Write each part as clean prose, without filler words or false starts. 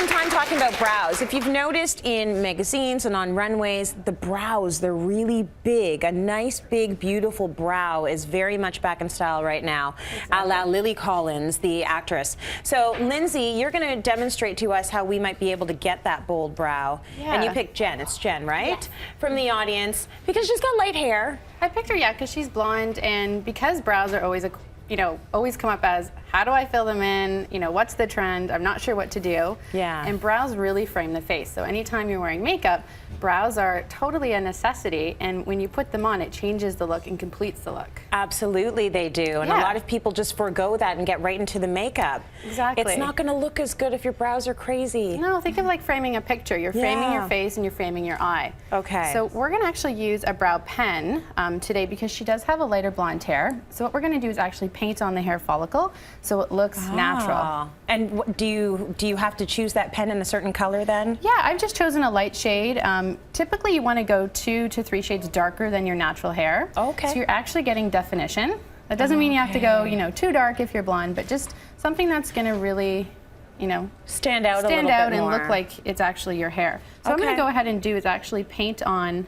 some time talking about brows. If you've noticed in magazines and on runways, the brows, they're really big. A nice, big, beautiful brow is very much back in style right now, a la Lily Collins, the actress. So, Lindsay, you're going to demonstrate to us how we might be able to get that bold brow. Yeah. And you picked Jen. It's Jen, right? Yes. From the audience, because she's got light hair. I picked her, yeah, because she's blonde, and because brows are always always come up as, how do I fill them in? What's the trend? I'm not sure what to do. Yeah. And brows really frame the face. So anytime you're wearing makeup, brows are totally a necessity, and when you put them on, it changes the look and completes the look. Absolutely they do, and Yeah. a lot of people just forego that and get right into the makeup. Exactly. It's not going to look as good if your brows are crazy. No, think of like framing a picture. You're framing your face and you're framing your eye. Okay. So we're going to actually use a brow pen today because she does have a lighter blonde hair. So what we're going to do is actually paint on the hair follicle so it looks natural. And do you have to choose that pen in a certain color then? Yeah, I've just chosen a light shade. Typically you want to go 2 to 3 shades darker than your natural hair. Okay. So you're actually getting definition. That doesn't mean you have to go, too dark if you're blonde, but just something that's going to really, stand out a little bit and more. look like it's actually your hair. So what I'm going to go ahead and do is actually paint on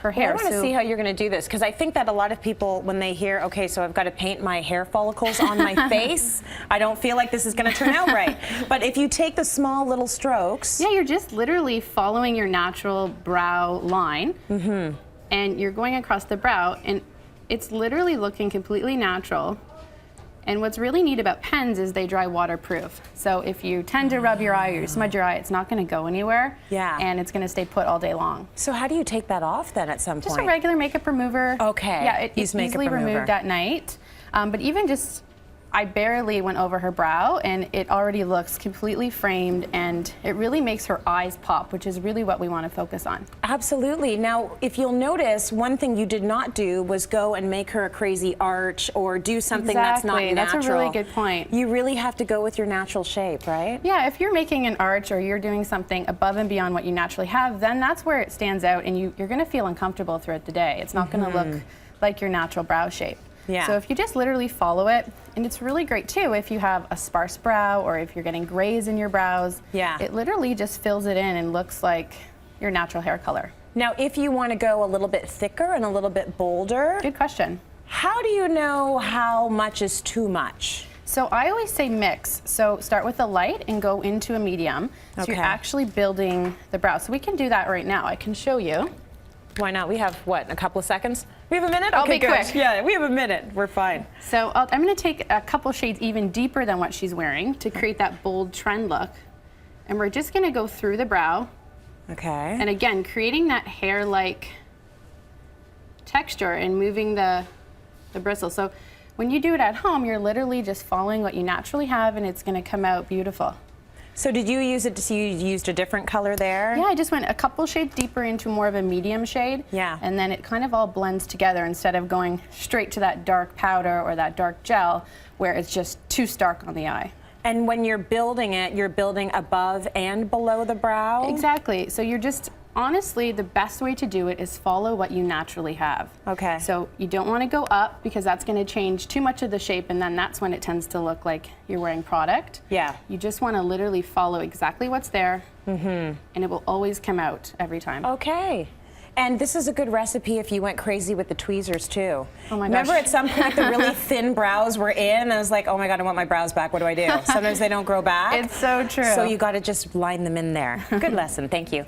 her hair. I want to see how you're going to do this, because I think that a lot of people, when they hear, okay, so I've got to paint my hair follicles on my face, I don't feel like this is going to turn out right. But if you take the small little strokes. Yeah, you're just literally following your natural brow line, and you're going across the brow, and it's literally looking completely natural. And what's really neat about pens is they dry waterproof. So if you tend to rub your eye or you smudge your eye, it's not going to go anywhere. Yeah. And it's going to stay put all day long. So how do you take that off then at some point? Just a regular makeup remover. Okay. Yeah, it's easily removed at night. But even just, I barely went over her brow, and it already looks completely framed, and it really makes her eyes pop, which is really what we want to focus on. Absolutely. Now, if you'll notice, one thing you did not do was go and make her a crazy arch or do something that's not natural. That's a really good point. You really have to go with your natural shape, right? Yeah, if you're making an arch or you're doing something above and beyond what you naturally have, then that's where it stands out, and you're going to feel uncomfortable throughout the day. It's not going to look like your natural brow shape. Yeah. So if you just literally follow it, and it's really great too if you have a sparse brow or if you're getting grays in your brows. Yeah. It literally just fills it in and looks like your natural hair color. Now, if you want to go a little bit thicker and a little bit bolder, Good question. how do you know how much is too much? So I always say mix. So start with a light and go into a medium. So Okay. you're actually building the brow. So we can do that right now. I can show you. Why not? We have, what, a couple of seconds? We have a minute? I'll Okay, be good. quick. Yeah, we have a minute. We're fine. So I'm going to take a couple shades even deeper than what she's wearing to create that bold trend look. And we're just going to go through the brow. Okay. And again, creating that hair-like texture and moving the bristles. So when you do it at home, you're literally just following what you naturally have, and it's going to come out beautiful. So did you use it, so you used a different color there? Yeah, I just went a couple shades deeper into more of a medium shade. Yeah. And then it kind of all blends together instead of going straight to that dark powder or that dark gel where it's just too stark on the eye. And when you're building it, you're building above and below the brow? Exactly. So you're just, honestly, the best way to do it is follow what you naturally have. Okay. So you don't want to go up because that's going to change too much of the shape, and then that's when it tends to look like you're wearing product. Yeah. You just want to literally follow exactly what's there, and it will always come out every time. Okay. And this is a good recipe if you went crazy with the tweezers too. Oh my gosh. Remember at some point the really thin brows were in, and I was like, oh my God, I want my brows back. What do I do? Sometimes they don't grow back. It's so true. So you got to just line them in there. Good lesson. Thank you.